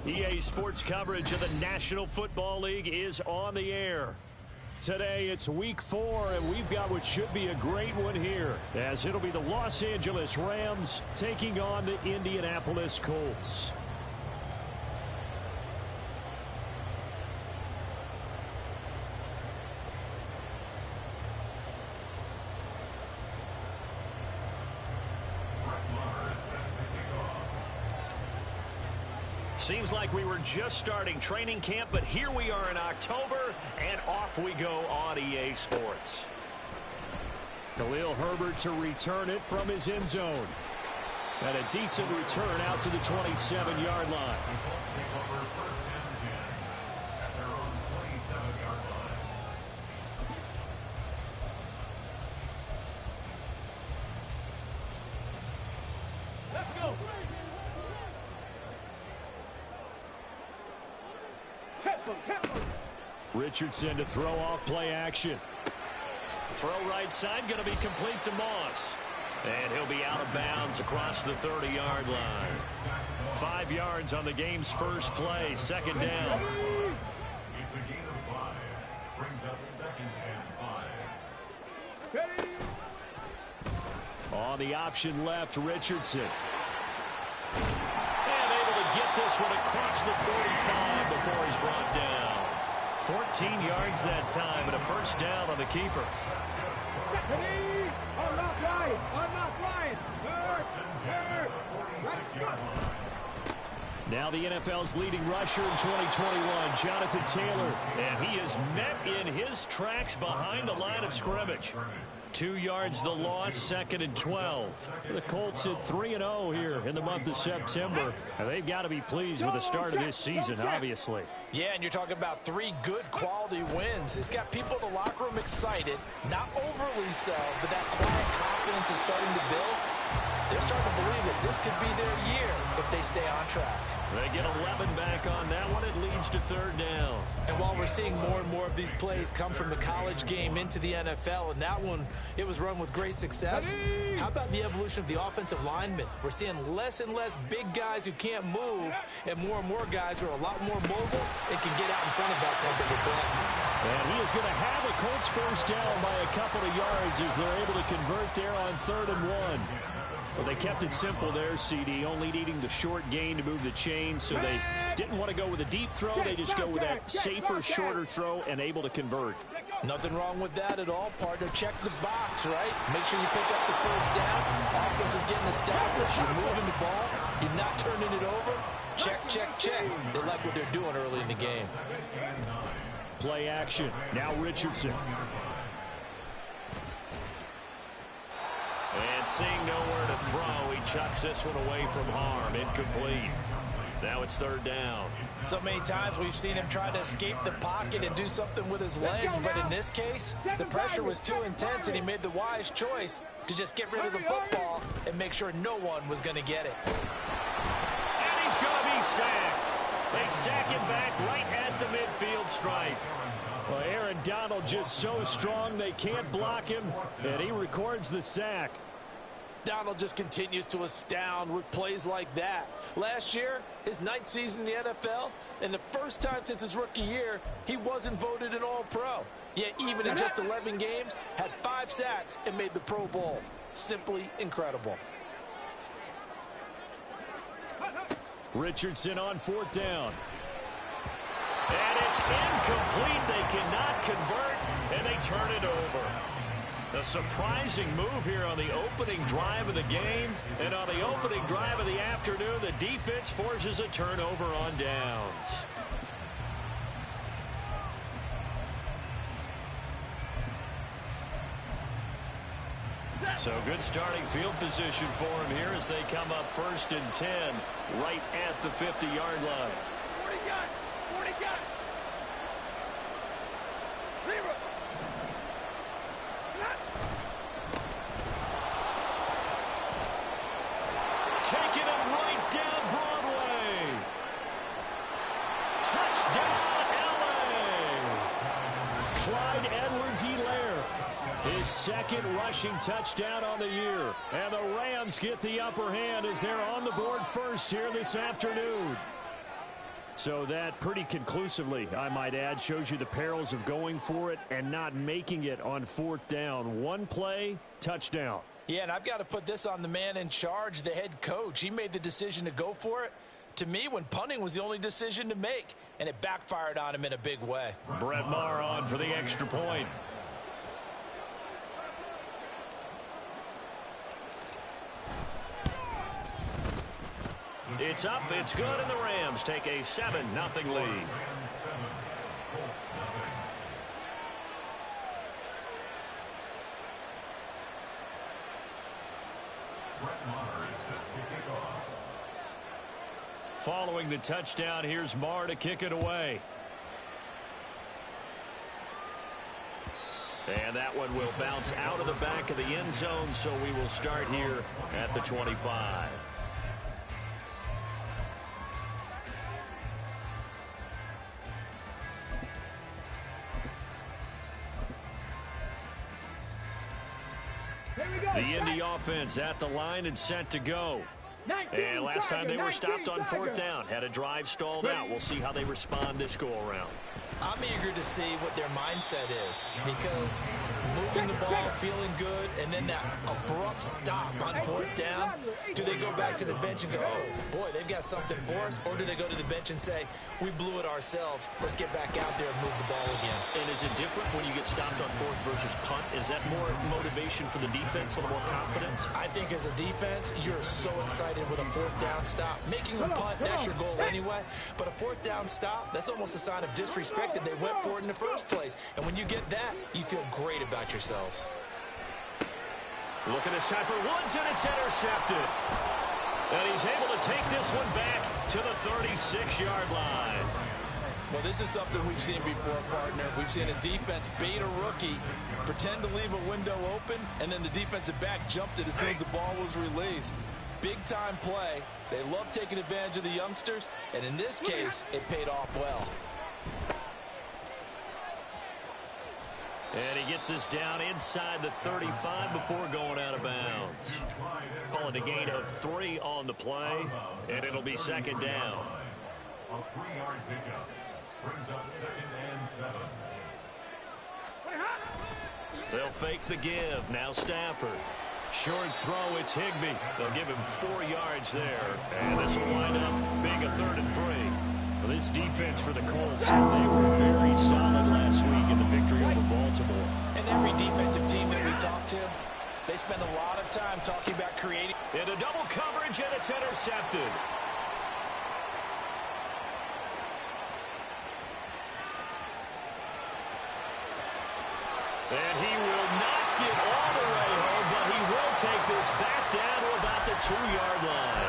EA Sports coverage of the National Football League is on the air. Today, it's week 4, and we've got what should be a great one here, as it'll be the Los Angeles Rams taking on the Indianapolis Colts. Seems like we were just starting training camp, but here we are in October, and off we go on EA Sports. Khalil Herbert to return it from his end zone. And a decent return out to the 27-yard line. Richardson to throw off play action. Throw right side, going to be complete to Moss. And he'll be out of bounds across the 30-yard line. 5 yards on the game's first play, second down. It's a gain of 5. Brings up second and 5. On the option left, Richardson. And able to get this one across the 45 before he's brought down. 14 yards that time and a first down on the keeper. I'm not flying. Now the NFL's leading rusher in 2021, Jonathan Taylor. And he is met in his tracks behind the line of scrimmage. 2 yards the loss, second and 12. The Colts at 3-0 here in the month of September. And they've got to be pleased with the start of this season, obviously. Yeah, and you're talking about 3 good quality wins. It's got people in the locker room excited, not overly so, but that quiet confidence is starting to build. They're starting to believe that this could be their year if they stay on track. They get 11 back on that one. It leads to third down. And while we're seeing more and more of these plays come from the college game into the NFL, and that one, it was run with great success, how about the evolution of the offensive linemen? We're seeing less and less big guys who can't move, and more guys who are a lot more mobile and can get out in front of that type of a play. And he is going to have a Colts first down by a couple of yards as they're able to convert there on 3rd and 1. Well, they kept it simple there, CD, only needing the short gain to move the chain, so they didn't want to go with a deep throw. They just go with that safer, shorter throw and able to convert. Nothing wrong with that at all, partner. Check the box, right? Make sure you pick up the first down. Offense is getting established. You're moving the ball. You're not turning it over. Check. They like what they're doing early in the game. Play action. Now Richardson. And seeing nowhere to throw, he chucks this one away from harm. Incomplete. Now it's third down. So many times we've seen him try to escape the pocket and do something with his legs, but in this case, the pressure was too intense and he made the wise choice to just get rid of the football and make sure no one was going to get it. And he's going to be sacked. They sack him back right at the midfield stripe. Well, Aaron Donald just so strong they can't block him, and he records the sack. Donald just continues to astound with plays like that. Last year, his 9th season in the NFL, and the first time since his rookie year, he wasn't voted an All-Pro. Yet even in just 11 games, had 5 sacks and made the Pro Bowl. Simply incredible. Richardson on 4th down. And it's incomplete. They cannot convert, and they turn it over. A surprising move here on the opening drive of the game. And on the opening drive of the afternoon, the defense forces a turnover on downs. So good starting field position for him here as they come up 1st and 10 right at the 50-yard line. 40 gun. Zero. Taking it right down Broadway. Touchdown, L.A. Clyde Edwards-Helaire His second rushing touchdown on the year. And the Rams get the upper hand as they're on the board first here this afternoon. So that pretty conclusively, I might add, shows you the perils of going for it and not making it on fourth down. One play, touchdown. Yeah, and I've got to put this on the man in charge, the head coach. He made the decision to go for it. To me, when punting was the only decision to make, and it backfired on him in a big way. Brett Maher on for the extra point. It's up, it's good, and the Rams take a 7-0 lead. Following the touchdown, here's Maher to kick it away. And that one will bounce out of the back of the end zone, so we will start here at the 25. The Indy offense at the line and set to go. And last time they were stopped on fourth down, had a drive stalled out. We'll see how they respond this go-around. I'm eager to see what their mindset is, because moving the ball, feeling good, and then that abrupt stop on fourth down, do they go back to the bench and go, oh, boy, they've got something for us, or do they go to the bench and say, we blew it ourselves, let's get back out there and move the ball again? And is it different when you get stopped on fourth versus punt? Is that more motivation for the defense, a little more confidence? I think as a defense, you're so excited with a fourth down stop. Making a punt, that's your goal anyway, but a fourth down stop, that's almost a sign of disrespect that they went for it in the first place. And when you get that, you feel great about yourselves. Looking this time for Woods, and it's intercepted. And he's able to take this one back to the 36-yard line. Well, this is something we've seen before, partner. We've seen a defense bait a rookie, pretend to leave a window open, and then the defensive back jumped it as soon as the ball was released. Big-time play. They love taking advantage of the youngsters, and in this case, it paid off well. And he gets this down inside the 35 before going out of bounds. Calling a gain of 3 on the play, and it'll be second down. A 3-yard pickup brings up 2nd and 7. They'll fake the give. Now Stafford. Short throw, it's Higbee. They'll give him 4 yards there. And this will wind up being a 3rd and 3. Well, this defense for the Colts, they were very solid last week in the victory over Baltimore. And every defensive team that we talk to, they spend a lot of time talking about creating. Into double coverage, and it's intercepted. And he will not get all the way home, but he will take this back down to about the 2-yard line.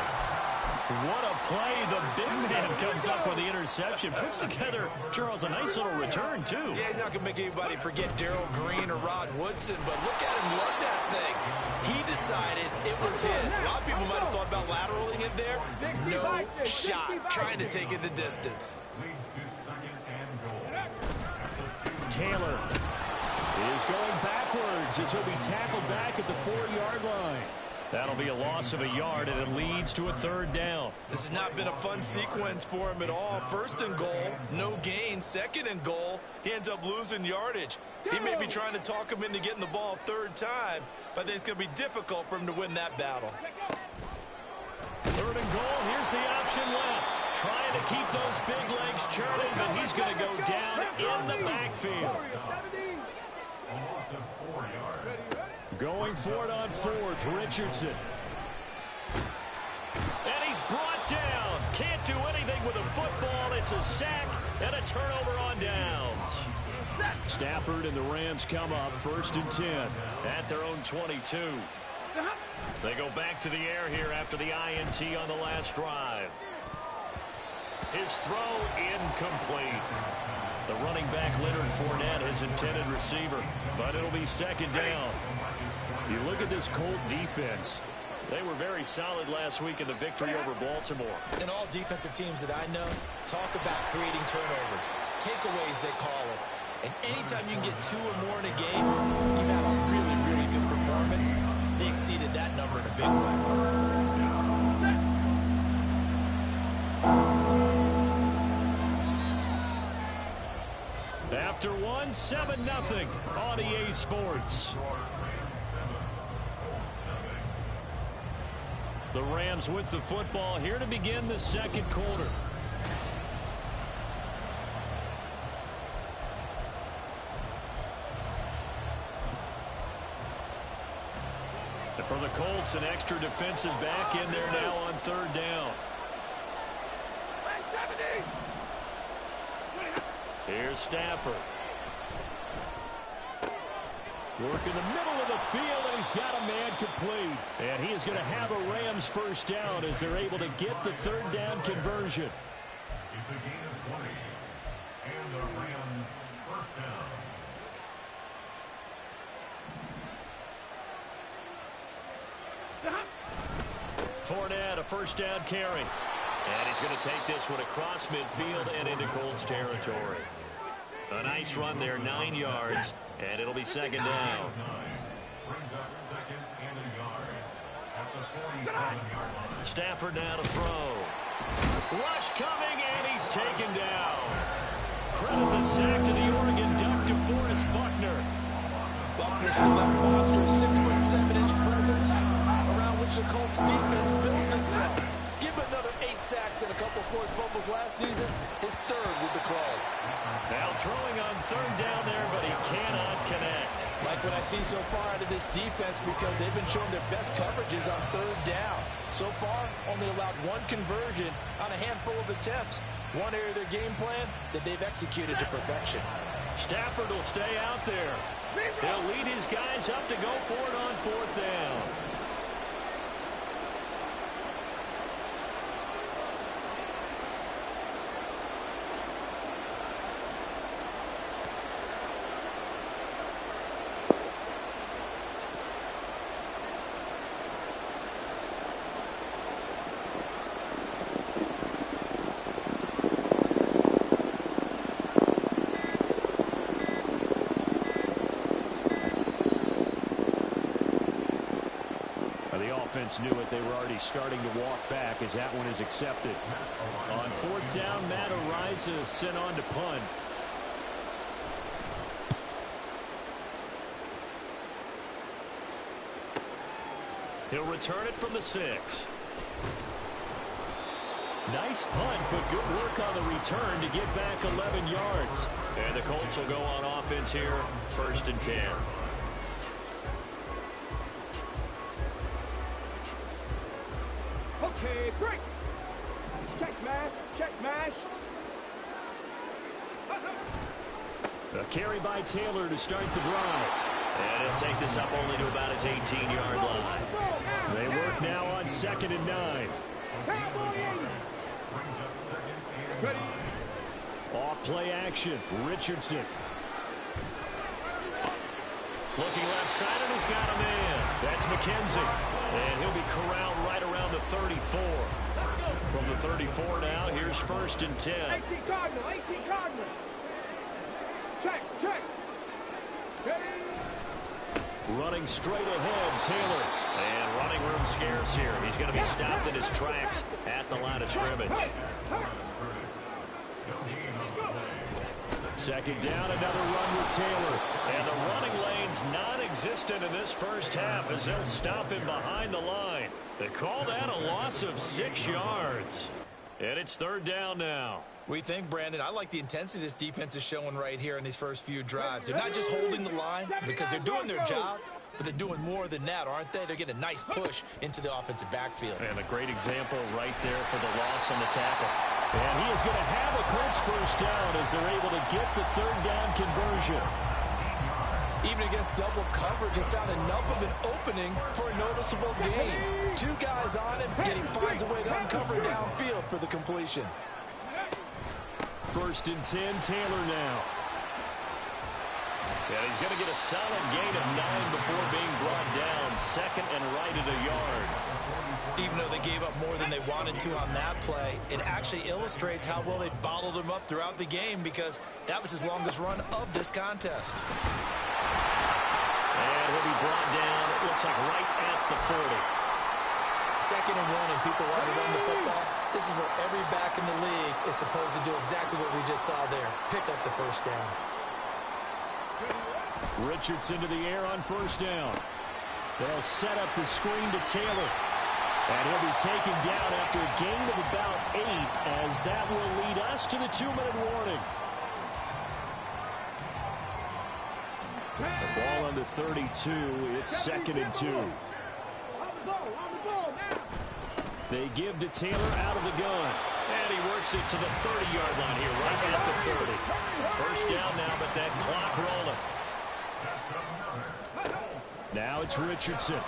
What a play. The big man comes up with the interception. Puts together, Charles, a nice little return, too. Yeah, he's not going to make anybody forget Darrell Green or Rod Woodson, but look at him lug that thing. He decided it was his. A lot of people might have thought about lateraling it there. No shot. Trying to take it the distance. Leads to 2nd and goal. Taylor is going backwards as he'll be tackled back at the 4-yard line. That'll be a loss of a yard, and it leads to a 3rd down. This has not been a fun sequence for him at all. 1st and goal, no gain. 2nd and goal, he ends up losing yardage. He may be trying to talk him into getting the ball 3rd time, but I think it's going to be difficult for him to win that battle. 3rd and goal, here's the option left. Trying to keep those big legs churning, but he's going to go down in the backfield. A loss of 4 yards. Going for it on 4th, Richardson. And he's brought down. Can't do anything with a football. It's a sack and a turnover on downs. Stafford and the Rams come up 1st and 10 at their own 22. They go back to the air here after the INT on the last drive. His throw incomplete. The running back Leonard Fournette, his intended receiver, but it'll be 2nd down. You look at this Colt defense. They were very solid last week in the victory over Baltimore. And all defensive teams that I know talk about creating turnovers. Takeaways, they call them. And anytime you can get 2 or more in a game, you've had a really, really good performance. They exceeded that number in a big way. After one, 7-0 on EA Sports. The Rams with the football here to begin the second quarter. And for the Colts, an extra defensive back in there now on third down. Here's Stafford. Working the middle of the field, and he's got a man complete. And he is going to have a Rams first down as they're able to get the third down conversion. It's a gain of 20. And the Rams first down. Fournette, a first down carry. And he's going to take this one across midfield and into Colts territory. A nice run there, 9 yards, and it'll be second down. Brings up second and a yard at the 47-yard line. Stafford now to throw. Rush coming, and he's taken down. Credit the sack to the Oregon Duck, DeForest Buckner. Buckner still that monster 6'7" presence around which the Colts defense built itself. Give him another 8 sacks and a couple of forced fumbles last season. His third with the club. Now throwing on third down there, but he cannot connect. Like what I see so far out of this defense, because they've been showing their best coverages on third down. So far, only allowed 1 conversion on a handful of attempts. One area of their game plan that they've executed to perfection. Stafford will stay out there. He'll lead his guys up to go for it on fourth down. Knew it. They were already starting to walk back as that one is accepted. On fourth down, Matt Araiza sent on to punt. He'll return it from the 6. Nice punt, but good work on the return to get back 11 yards. And the Colts will go on offense here, 1st and 10. Okay, break. Check smash, check smash. A carry by Taylor to start the drive. And he'll take this up only to about his 18-yard line. They work now on 2nd and 9. Ready. Off play action, Richardson. Looking left side, and he's got a man. That's McKenzie. And he'll be corralled right around the 34. From the 34 now, here's 1st and 10. 18 Cardinal, 18 Cardinal. Check, check. Ready. Running straight ahead, Taylor. And running room scarce here. He's going to be stopped in his tracks at the line of scrimmage. Second down, another run with Taylor. And the running lane's non-existent in this first half as they'll stop him behind the line. They call that a loss of 6 yards. And it's third down now. What do you think, Brandon? I like the intensity this defense is showing right here in these first few drives. They're not just holding the line because they're doing their job, but they're doing more than that, aren't they? They're getting a nice push into the offensive backfield. And a great example right there for the loss on the tackle. And he is going to have a Colts first down as they're able to get the third down conversion. Even against double coverage, he found enough of an opening for a noticeable gain. 2 guys on him, yet he finds a way to uncover downfield for the completion. 1st and 10, Taylor now. And he's going to get a solid gain of 9 before being brought down. Second and right at a yard. Even though they gave up more than they wanted to on that play, it actually illustrates how well they've bottled him up throughout the game, because that was his longest run of this contest. And he'll be brought down, it looks like right at the 40. Second and 1, and people want to run the football. This is where every back in the league is supposed to do exactly what we just saw there. Pick up the first down. Richardson to the air on first down. They'll set up the screen to Taylor. And he'll be taken down after a gain of about 8, as that will lead us to the 2-minute warning. The ball under 32. It's second and 2. They give to Taylor out of the gun. And he works it to the 30-yard line here, right at the 30. First down now, but that clock rolling. Now it's Richardson.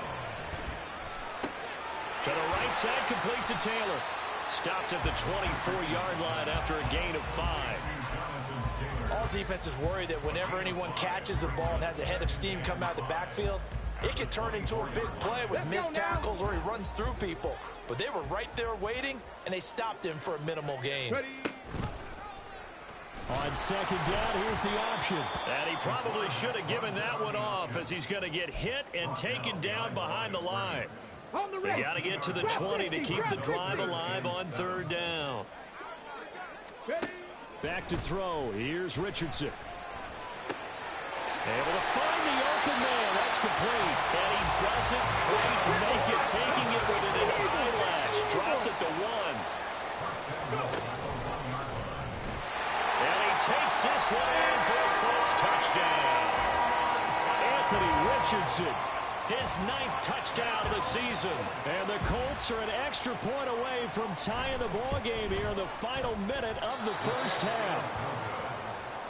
To the right side, complete to Taylor. Stopped at the 24-yard line after a gain of 5. All defenses worry that whenever anyone catches the ball and has a head of steam come out of the backfield, it can turn into a big play with missed tackles or he runs through people. But they were right there waiting, and they stopped him for a minimal gain. On second down, here's the option. And he probably should have given that one off, as he's going to get hit and taken down behind the line. They got to get to the 20 to keep the drive alive on third down. Back to throw. Here's Richardson. Able to find the open man. That's complete. And he doesn't quite make it, taking it with an eyelash. Dropped at the 1. And he takes this one in for a Colts touchdown. Anthony Richardson, his 9th touchdown of the season. And the Colts are an extra point away from tying the ball game here in the final minute of the first half.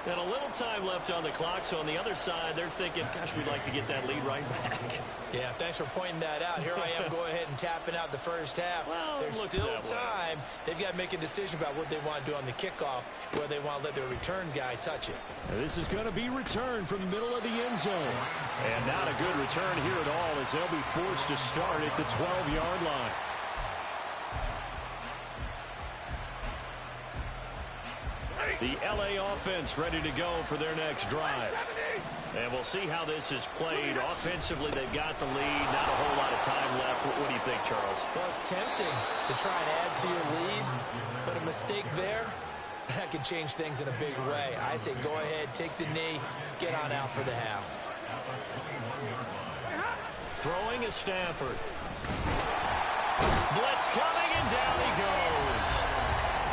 And a little time left on the clock, so on the other side, they're thinking, gosh, we'd like to get that lead right back. Yeah, thanks for pointing that out. Here I am going ahead and tapping out the first half. Well, there's still time. They've got to make a decision about what they want to do on the kickoff, whether they want to let their return guy touch it. And this is going to be returned from the middle of the end zone. And not a good return here at all, as they'll be forced to start at the 12-yard line. The LA offense ready to go for their next drive. And we'll see how this is played. Offensively, they've got the lead. Not a whole lot of time left. What do you think, Charles? Well, it's tempting to try and add to your lead, but a mistake there, that could change things in a big way. I say go ahead, take the knee, get on out for the half. Throwing is Stafford. Blitz coming, and down he goes.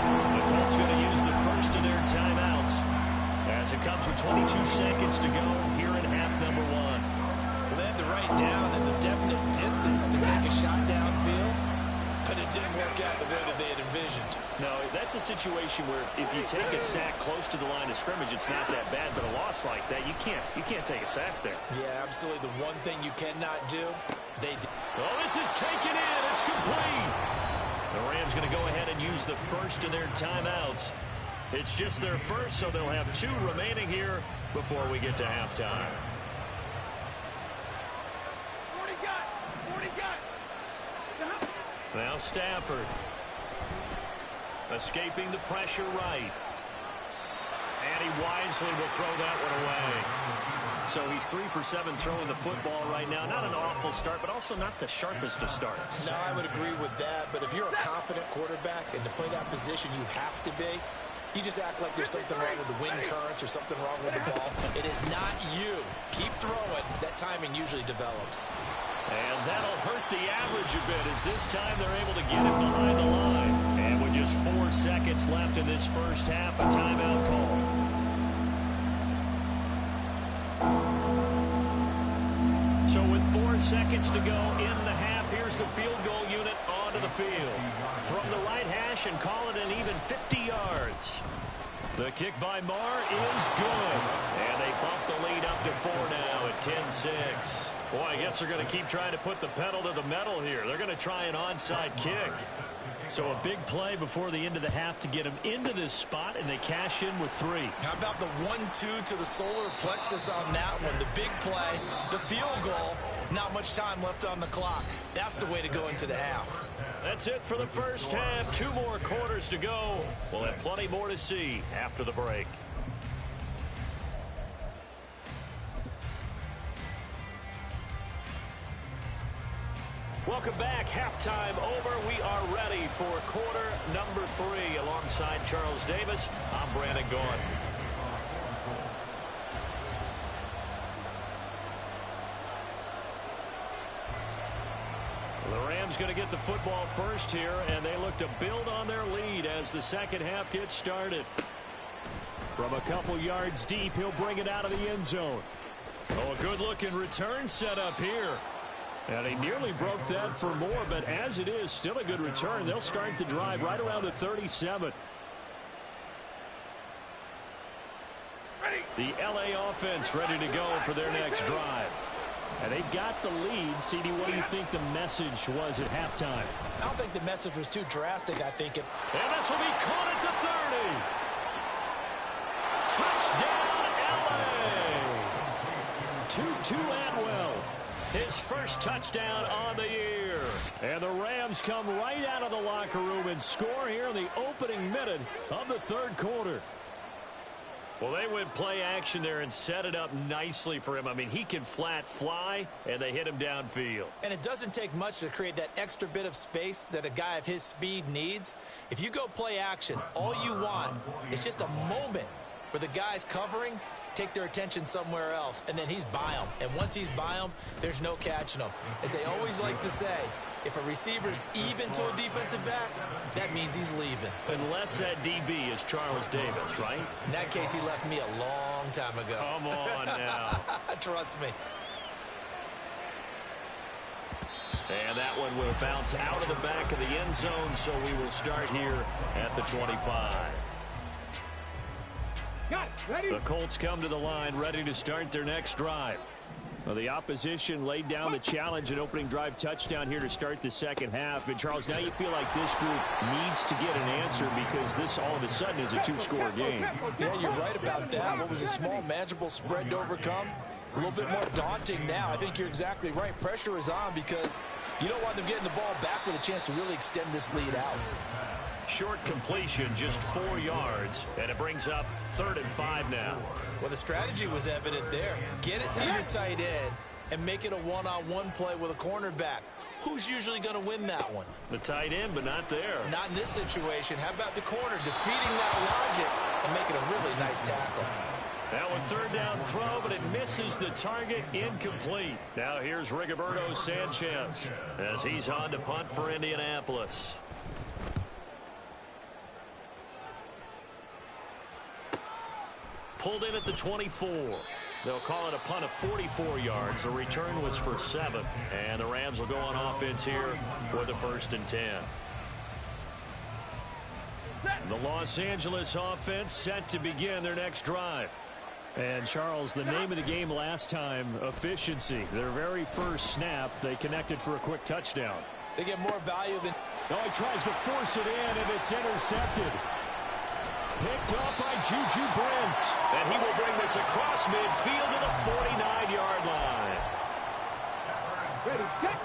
The Colts going to use the first of their timeouts, as it comes with 22 seconds to go here in half number 1. Well, they had the right down and the definite distance to take a shot downfield, but it didn't work out the way that they had envisioned. No, that's a situation where if you take a sack close to the line of scrimmage, it's not that bad, but a loss like that, you can't take a sack there. Yeah, absolutely. The one thing you cannot do, they do. Oh, this is taken in. It's complete. The Rams going to go ahead and use the first of their timeouts. It's just their first, so they'll have 2 remaining here before we get to halftime. 40 got. Now Stafford. Escaping the pressure right. And he wisely will throw that one away. So he's 3 for 7 throwing the football right now. Not an awful start, but also not the sharpest of starts. No, I would agree with that. But if you're a confident quarterback and to play that position, you have to be. You just act like there's something wrong with the wind currents or something wrong with the ball. It is not you. Keep throwing. That timing usually develops. And that'll hurt the average a bit, as this time they're able to get it behind the line. And with just 4 seconds left in this first half, a timeout call. So with 4 seconds to go in the half, here's the field goal unit onto the field. From the right hash and call it an even 50 yards. The kick by Marr is good. And they bump the lead up to 4 now at 10-6. Boy, I guess they're going to keep trying to put the pedal to the metal here. They're going to try an onside kick. So a big play before the end of the half to get them into this spot, and they cash in with 3. How about the 1-2 to the solar plexus on that one? The big play, the field goal, not much time left on the clock. That's the way to go into the half. That's it for the first half. 2 more quarters to go. We'll have plenty more to see after the break. Welcome back. Halftime over. We are ready for quarter number 3. Alongside Charles Davis, I'm Brandon Gaudin. The Rams going to get the football first here, and they look to build on their lead as the second half gets started. From a couple yards deep, he'll bring it out of the end zone. Oh, a good-looking return set up here. And he nearly broke that for more, but as it is, still a good return. They'll start the drive right around the 37. The LA offense ready to go for their next drive. And they've got the lead. CD, what do you think the message was at halftime? I don't think the message was too drastic. I think it... And this will be caught at the 30. Touchdown, LA. Tutu Atwell. His first touchdown on the year. And the Rams come right out of the locker room and score here in the opening minute of the third quarter. Well, they went play action there and set it up nicely for him. I mean, he can flat fly, and they hit him downfield. And it doesn't take much to create that extra bit of space that a guy of his speed needs. If you go play action, all you want is just a moment where the guy's covering, take their attention somewhere else, and then he's by him. And once he's by him, there's no catching him. As they always like to say, if a receiver's even to a defensive back, that means he's leaving. Unless that DB is Charles Davis, right? In that case, he left me a long time ago. Come on now. Trust me. And that one will bounce out of the back of the end zone, so we will start here at the 25. The Colts come to the line ready to start their next drive. Well, the opposition laid down the challenge and opening drive touchdown here to start the second half. And, Charles, now you feel like this group needs to get an answer because this all of a sudden is a two-score game. Yeah, you're right about that. What was a small, manageable spread to overcome? A little bit more daunting now. I think you're exactly right. Pressure is on because you don't want them getting the ball back with a chance to really extend this lead out. Short completion, just 4 yards, and it brings up 3rd and 5 now. Well, the strategy was evident there. Get it to your tight end and make it a one-on-one play with a cornerback. Who's usually going to win that one? The tight end, but not there. Not in this situation. How about the corner defeating that logic and making a really nice tackle? That one 3rd down throw, but it misses the target, incomplete. Now here's Rigoberto Sanchez as he's on to punt for Indianapolis. Pulled in at the 24. They'll call it a punt of 44 yards. The return was for 7. And the Rams will go on offense here for the 1st and 10. The Los Angeles offense set to begin their next drive. And, Charles, the name of the game last time, efficiency. Their very first snap, they connected for a quick touchdown. They get more value than... Oh, he tries to force it in, and it's intercepted. Picked up by Juju Brents. And he will bring this across midfield to the 49-yard line. Ready, set.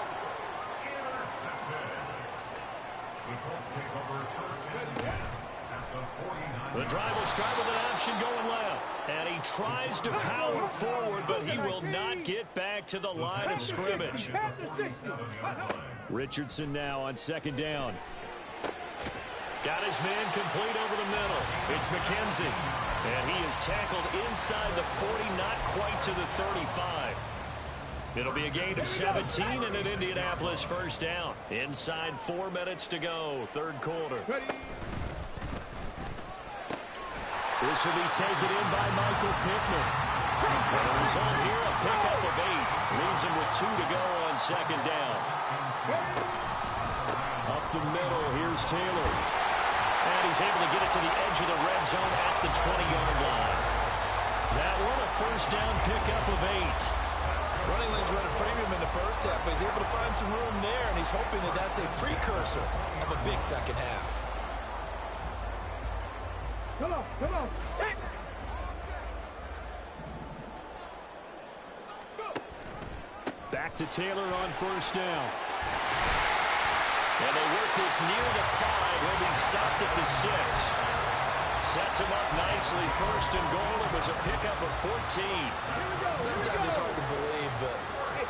The drive will start with an option going left. And he tries to power forward, but he will not get back to the line of scrimmage. Richardson now on 2nd down. Got his man complete over the middle. It's McKenzie. And he is tackled inside the 40, not quite to the 35. It'll be a gain of 17 and an Indianapolis 1st down. Inside 4 minutes to go, 3rd quarter. This will be taken in by Michael Pittman. And the result here, a pickup of 8. Leaves him with 2 to go on 2nd down. Up the middle, here's Taylor. And he's able to get it to the edge of the red zone at the 20-yard line. That one, a 1st down pickup of 8. Running lanes run a premium in the first half, but he's able to find some room there, and he's hoping that that's a precursor of a big second half. Come on, come on. Hey. Back to Taylor on first down. And they work this near the 5. He'll be stopped at the 6. Sets him up nicely. First and goal. It was a pickup of 14. Sometimes it's hard to believe, but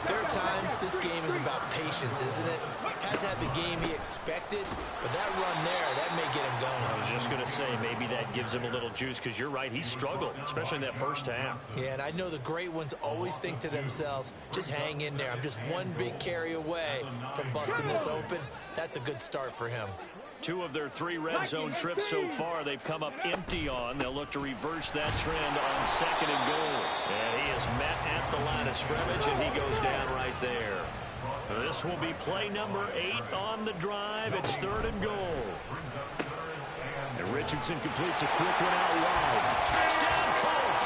there are times this game is about patience, isn't it? Hasn't had the game he expected, but that run there, that may get him going. I was just going to say, maybe that gives him a little juice, because you're right, he struggled, especially in that first half. Yeah, and I know the great ones always think to themselves, just hang in there. I'm just one big carry away from busting this open. That's a good start for him. 2 of their 3 red zone trips so far, they've come up empty on. They'll look to reverse that trend on second and goal. And he is met at the line of scrimmage, and he goes down right there. This will be play number 8 on the drive. It's third and goal. And Richardson completes a quick one out wide. Touchdown, Colts!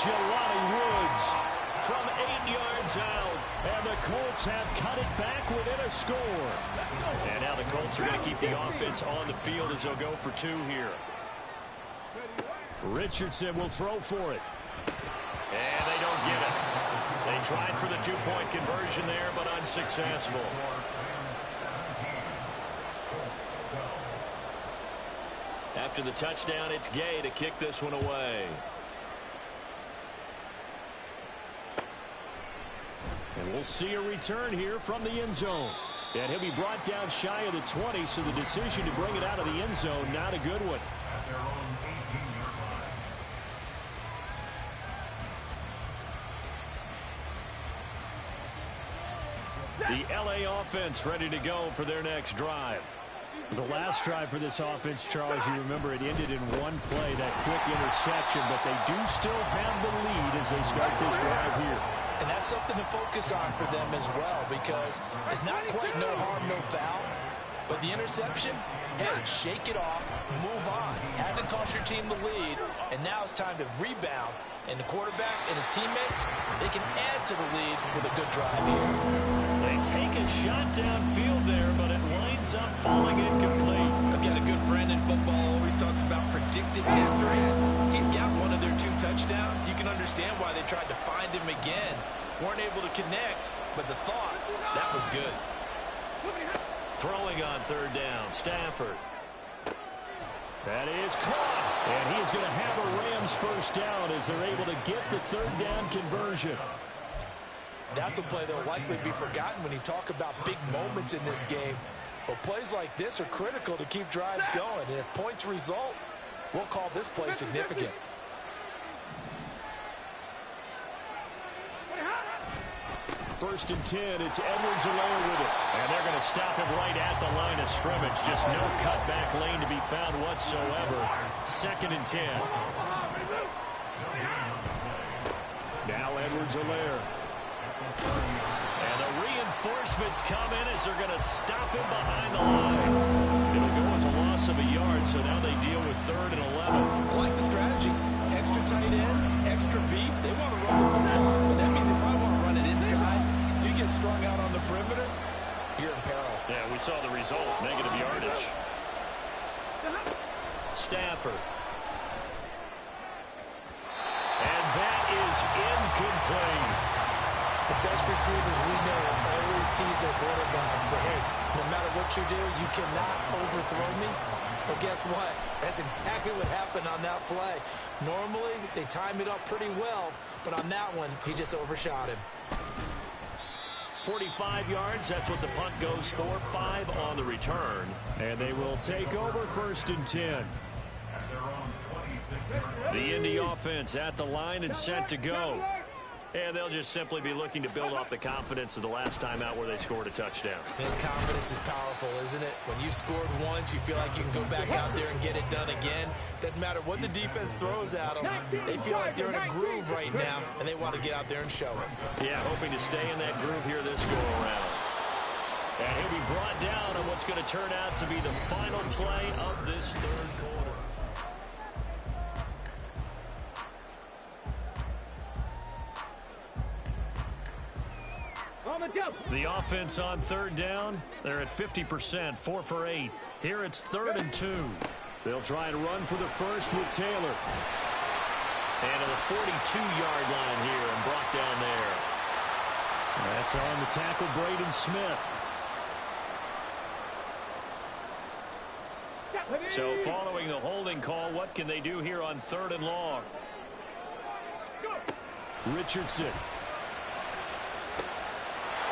Jelani Woods from 8 yards out. And the Colts have cut it back within a score. And now the Colts are going to keep the offense on the field as they'll go for 2 here. Richardson will throw for it. And they don't get it. They tried for the 2-point conversion there, but unsuccessful. After the touchdown, it's Gay to kick this one away. And we'll see a return here from the end zone. And he'll be brought down shy of the 20, so the decision to bring it out of the end zone, not a good one. The LA offense ready to go for their next drive. The last drive for this offense, Charles, you remember it ended in one play, that quick interception, but they do still have the lead as they start this drive here. And that's something to focus on for them as well, because it's not quite no harm, no foul. But the interception, hey, shake it off, move on. Hasn't cost your team the lead, and now it's time to rebound. And the quarterback and his teammates, they can add to the lead with a good drive here. They take a shot downfield there, but it winds up falling incomplete. I've got a good friend in football, always talks about predictive history. He's got one of their 2 touchdowns. You can understand why they tried to find him again. Weren't able to connect, but the thought, that was good. Throwing on third down, Stafford. That is caught. And he's going to have a Rams first down as they're able to get the third down conversion. That's a play that will likely be forgotten when you talk about big moments in this game. But plays like this are critical to keep drives going. And if points result, we'll call this play significant. First and 10, it's Edwards-Helaire with it. And they're going to stop him right at the line of scrimmage. Just no cutback lane to be found whatsoever. Second and 10. Now Edwards-Helaire. And the reinforcements come in as they're going to stop him behind the line. It'll go as a loss of a yard, so now they deal with 3rd and 11. I like the strategy. Extra tight ends, extra beef. They want to run the football, but that means they probably want to run it inside. If you get strung out on the perimeter, you're in peril. Yeah, we saw the result, negative yardage. Stafford. And that is incomplete. The best receivers we know always tease their quarterbacks that, hey, no matter what you do, you cannot overthrow me. But guess what? That's exactly what happened on that play. Normally, they time it up pretty well, but on that one, he just overshot him. 45 yards, that's what the punt goes for. 5 on the return. And they will take over 1st and 10. The Indy offense at the line and set to go. And they'll just simply be looking to build off the confidence of the last time out where they scored a touchdown. And confidence is powerful, isn't it? When you've scored once, you feel like you can go back out there and get it done again. Doesn't matter what the defense throws at them. They feel like they're in a groove right now, and they want to get out there and show it. Yeah, hoping to stay in that groove here this go-around. And he'll be brought down on what's going to turn out to be the final play of this third quarter. The offense on third down, they're at 50%, 4 for 8. Here it's 3rd and 2. They'll try and run for the first with Taylor. And to the 42-yard line here and brought down there. That's on the tackle, Braden Smith. So following the holding call, what can they do here on 3rd and long? Richardson.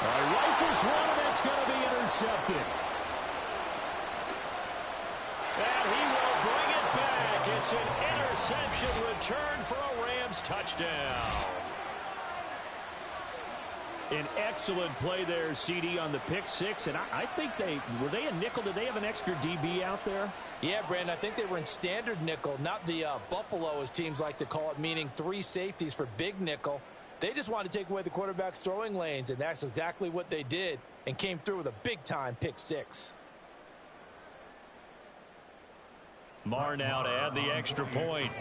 Rifles one, and it's going to be intercepted. And he will bring it back. It's an interception return for a Rams touchdown. An excellent play there, CD, on the pick six. And I think were they a nickel? Did they have an extra DB out there? Yeah, Brandon, I think they were in standard nickel, not the Buffalo, as teams like to call it, meaning 3 safeties for big nickel. They just wanted to take away the quarterback's throwing lanes, and that's exactly what they did, and came through with a big-time pick six. Marr now to add the extra point.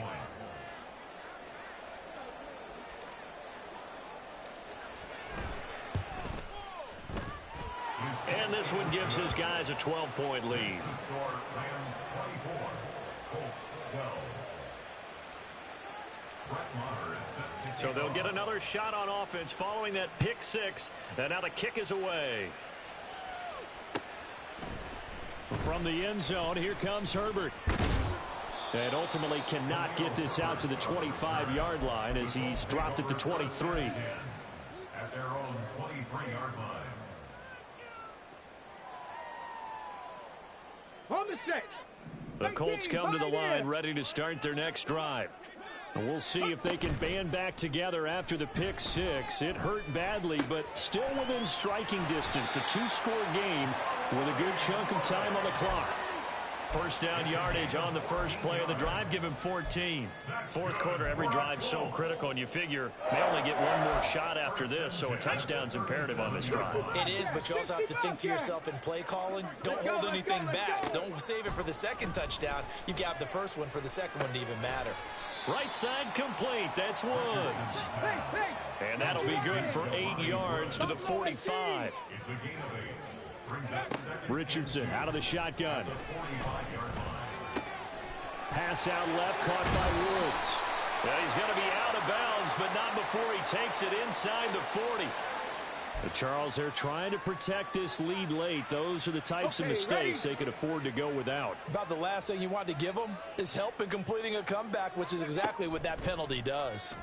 And this one gives his guys a 12-point lead. So they'll get another shot on offense following that pick six. And now the kick is away. From the end zone, here comes Herbert. And ultimately cannot get this out to the 25-yard line as he's dropped at the 23. At their own 23-yard line. On the 6. The Colts come to the line ready to start their next drive. And we'll see if they can band back together after the pick six. It hurt badly, but still within striking distance. A 2-score game with a good chunk of time on the clock. First down yardage on the first play of the drive. Give him 14. Fourth quarter, every drive so critical, and you figure they only get one more shot after this, so a touchdown's imperative on this drive. It is, but you also have to think to yourself in play calling, don't hold anything back. Don't save it for the second touchdown. You got the first one for the second one to even matter. Right side complete. That's Woods. And that'll be good for 8 yards to the 45. It's a gain of 8. Richardson out of the shotgun. Pass out left, caught by Woods. Well, he's going to be out of bounds, but not before he takes it inside the 40. The Charles, they're trying to protect this lead late. Those are the types of mistakes they could afford to go without. About the last thing you want to give them is help in completing a comeback, which is exactly what that penalty does.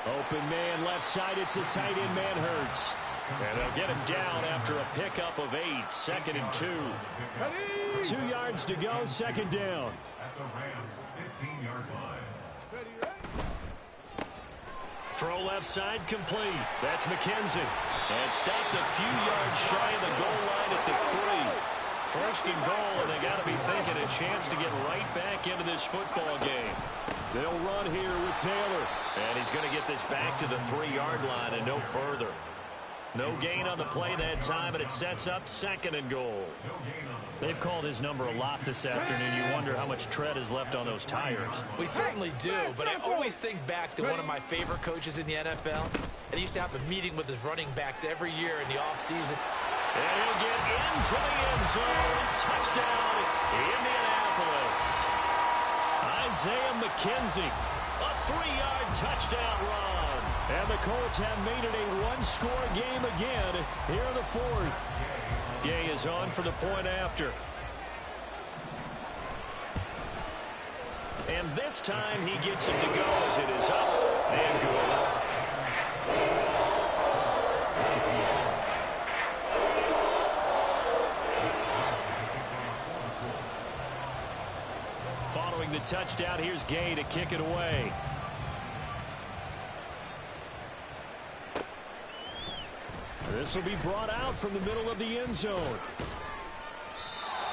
Open man left side. It's a tight end man Hurts. And they'll get him down after a pickup of 8. 2nd and 2. 2 yards to go. 2nd down. At the Rams' 15-yard line. Throw left side complete. That's McKenzie. And stopped a few yards shy of the goal line at the 3. 1st and goal, and they got to be thinking a chance to get right back into this football game. They'll run here with Taylor. And he's going to get this back to the 3-yard line and no further. No gain on the play that time, and it sets up 2nd and goal. They've called his number a lot this afternoon. You wonder how much tread is left on those tires. We certainly do, but I always think back to one of my favorite coaches in the NFL. And he used to have a meeting with his running backs every year in the offseason. And he'll get into the end zone. Touchdown, Indianapolis. Isaiah McKenzie, a 3-yard touchdown run. And the Colts have made it a 1-score game again here in the 4th. Gay is on for the point after. And this time he gets it to go as it is up and good. Following the touchdown, here's Gay to kick it away. This will be brought out from the middle of the end zone.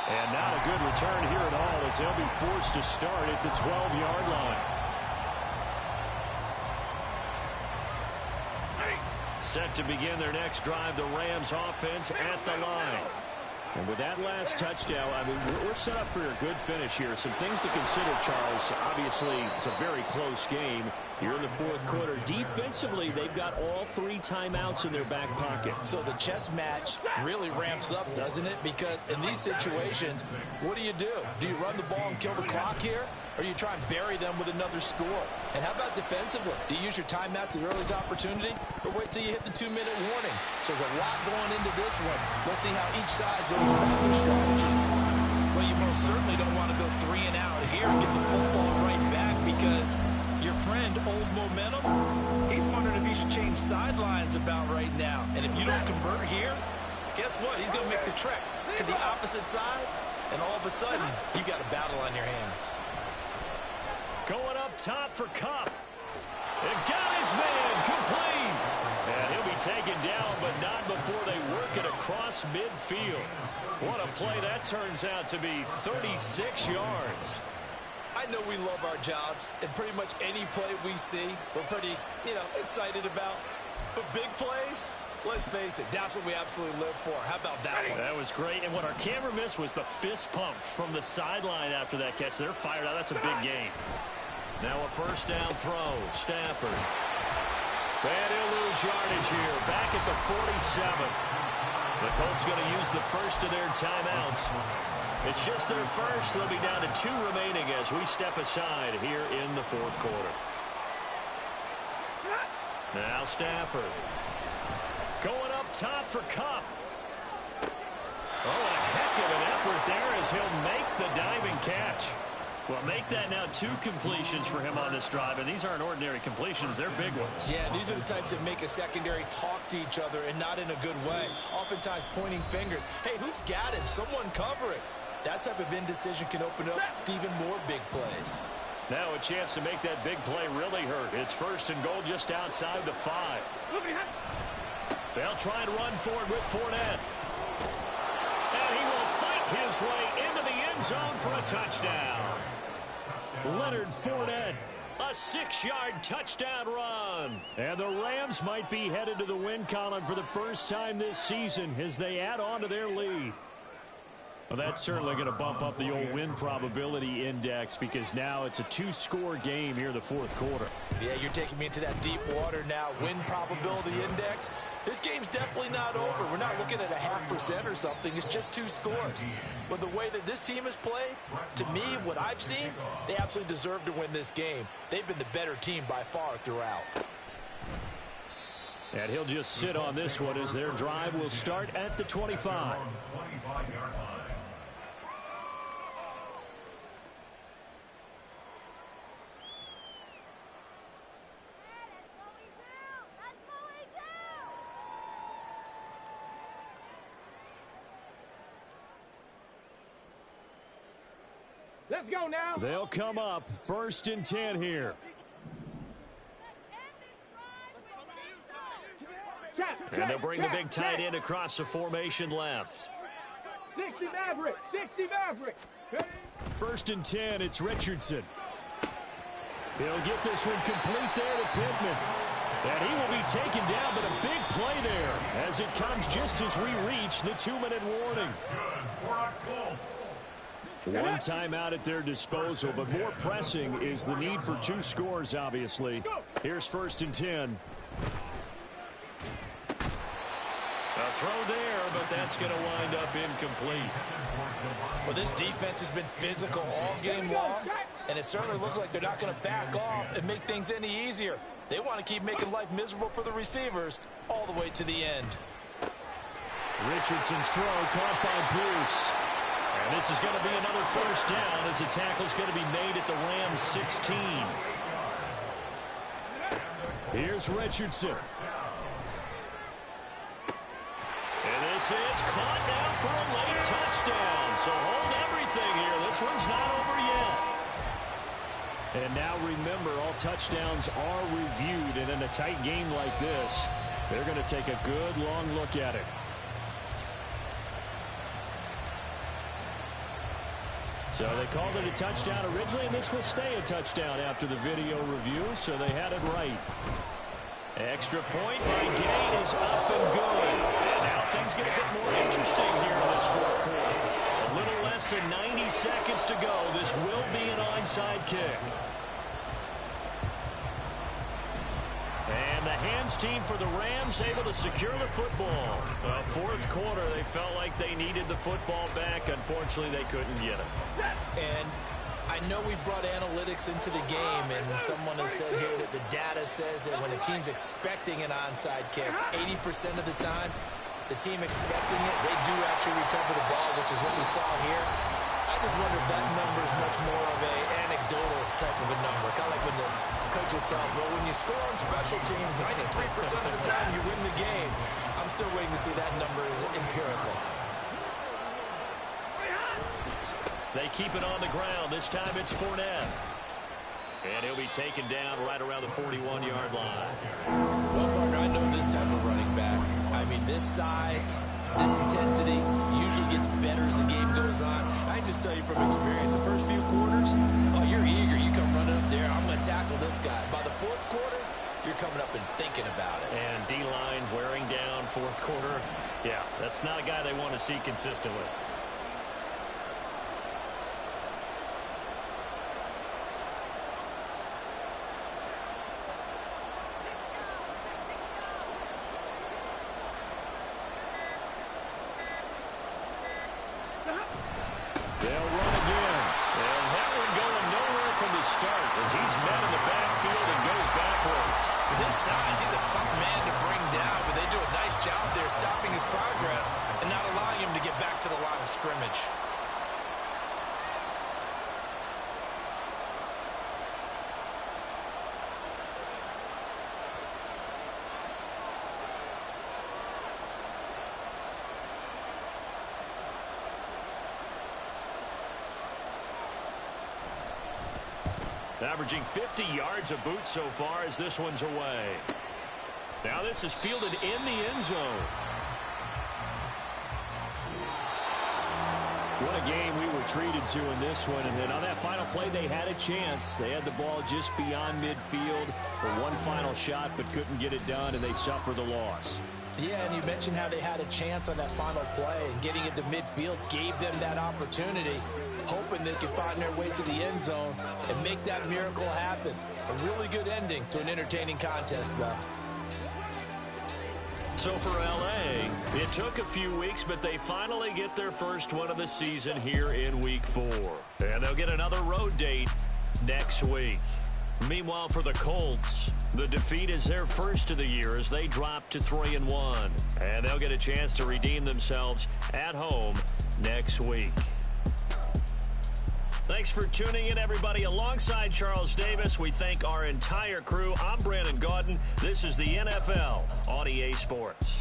And not a good return here at all as they'll be forced to start at the 12-yard line. Set to begin their next drive, the Rams offense at the line. And with that last touchdown, I mean, we're set up for a good finish here. Some things to consider, Charles. Obviously, it's a very close game. You're in the fourth quarter. Defensively, they've got all 3 timeouts in their back pocket. So the chess match really ramps up, doesn't it? Because in these situations, what do? Do you run the ball and kill the clock here? Or do you try and bury them with another score? And how about defensively? Do you use your timeouts at the earliest opportunity? Or wait till you hit the 2-minute warning? So there's a lot going into this one. Let's see how each side goes about their strategy. Well, you most certainly don't want to go 3 and out here and get the football right back, because your friend, Old Momentum, he's wondering if he should change sidelines about right now. And if you don't convert here, guess what? He's going to make the trek to the opposite side, and all of a sudden, you got a battle on your hands. Going up top for Kupp. And got his man complete. And he'll be taken down, but not before they work it across midfield. What a play that turns out to be, 36 yards. I know we love our jobs, and pretty much any play we see, we're pretty, excited about. But big plays, let's face it, that's what we absolutely live for. How about that one? That was great, and what our camera missed was the fist pump from the sideline after that catch. They're fired out. That's a big game. Now a first down throw. Stafford. And he'll lose yardage here. Back at the 47. The Colts going to use the first of their timeouts. It's just their first. They'll be down to 2 remaining as we step aside here in the fourth quarter. Now Stafford. Going up top for Kupp. Oh, a heck of an effort there as he'll make the diving catch. Well, make that now 2 completions for him on this drive, and these aren't ordinary completions. They're big ones. Yeah, these are the types that make a secondary talk to each other, and not in a good way. Oftentimes pointing fingers. Hey, who's got him? Someone cover it. That type of indecision can open up to even more big plays. Now a chance to make that big play really hurt. It's first and goal just outside the 5. They'll try and run for it with Fournette. And he will fight his way into the end zone for a touchdown. Leonard Fournette, a 6-yard touchdown run. And the Rams might be headed to the win column for the first time this season as they add on to their lead. Well, that's certainly going to bump up the old win probability index, because now it's a 2-score game here in the fourth quarter. Yeah, you're taking me into that deep water now. Win probability index. This game's definitely not over. We're not looking at a 0.5% or something. It's just 2 scores. But the way that this team has played, to me, what I've seen, they absolutely deserve to win this game. They've been the better team by far throughout. And he'll just sit on this one as their drive will start at the 25. Let's go now. They'll come up first and 10 here. And they'll bring the big tight end across the formation left. 60 Maverick. 60 Maverick. First and 10, it's Richardson. He'll get this one complete there to Pittman. And he will be taken down, but a big play there as it comes just as we reach the 2-minute warning. One timeout at their disposal, but more pressing is the need for 2 scores, obviously. Here's first and 10. A throw there, but that's going to wind up incomplete. Well, this defense has been physical all game long, and it certainly looks like they're not going to back off and make things any easier. They want to keep making life miserable for the receivers all the way to the end. Richardson's throw caught by Bruce. And this is going to be another first down as the tackle's going to be made at the Rams 16. Here's Richardson. And this is caught now for a late touchdown. So hold everything here. This one's not over yet. And now remember, all touchdowns are reviewed. And in a tight game like this, they're going to take a good long look at it. So they called it a touchdown originally, and this will stay a touchdown after the video review, so they had it right. Extra point by Gay is up and good. And now things things get a bit more interesting here in this fourth quarter. A little less than 90 seconds to go. This will be an onside kick. And the hands team for the Rams able to secure the football. Fourth quarter, they felt like they needed the football back. Unfortunately, they couldn't get it. And I know we brought analytics into the game, and someone has said here that the data says that when a team's expecting an onside kick, 80% of the time, the team expecting it, they do actually recover the ball, which is what we saw here. I just wonder if that number is much more of an anecdotal type of a number. Kind of like when the coaches tell us, well, when you score on special teams, 93% of the time you win the game. I'm still waiting to see that number is empirical. They keep it on the ground. This time it's Fournette. And he'll be taken down right around the 41-yard line. Well, partner, I know this type of running back. I mean, this size, this intensity usually gets better as the game goes on. I just tell you from experience, the first few quarters, oh, you're eager. You come running up there. I'm going to tackle this guy. By the fourth quarter, you're coming up and thinking about it. And D-line wearing down fourth quarter. Yeah, that's not a guy they want to see consistently. They'll run again. And that one going nowhere from the start as he's met in the backfield and goes backwards. With his size, he's a tough man to bring down, but they do a nice job there stopping his progress and not allowing him to get back to the line of scrimmage. Averaging 50 yards a boot so far as this one's away. Now this is fielded in the end zone. What a game we were treated to in this one. And then on that final play, they had a chance. They had the ball just beyond midfield for one final shot, but couldn't get it done, and they suffer the loss. Yeah, and you mentioned how they had a chance on that final play, and getting it to midfield gave them that opportunity, hoping they could find their way to the end zone and make that miracle happen. A really good ending to an entertaining contest, though. So for L.A., it took a few weeks, but they finally get their first one of the season here in Week 4. And they'll get another road date next week. Meanwhile, for the Colts, the defeat is their first of the year as they drop to 3-1. And they'll get a chance to redeem themselves at home next week. Thanks for tuning in, everybody. Alongside Charles Davis, we thank our entire crew. I'm Brandon Gaudin. This is the NFL on EA Sports.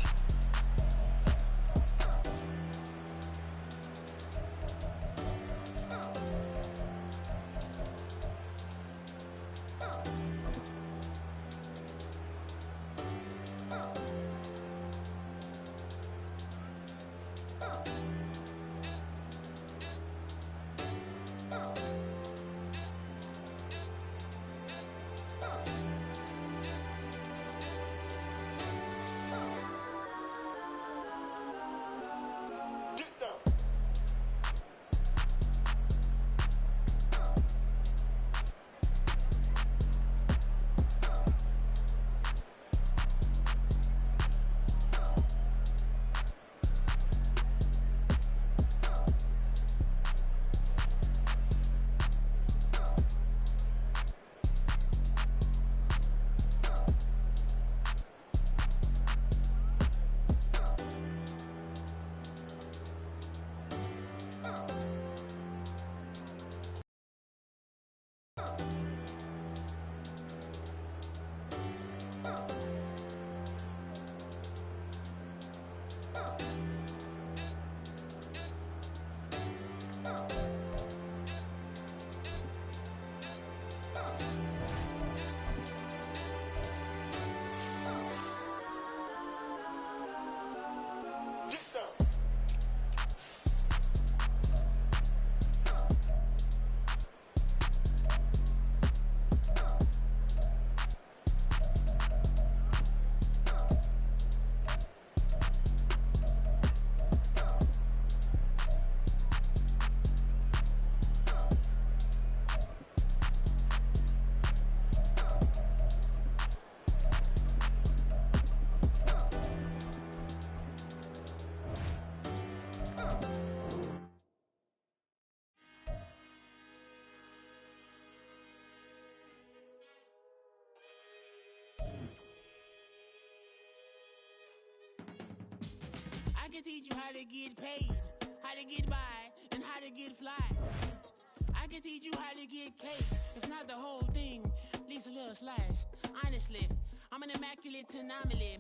can teach you how to get paid, how to get by, and how to get fly. I can teach you how to get cake, if not the whole thing, at least a little slice. Honestly, I'm an immaculate anomaly.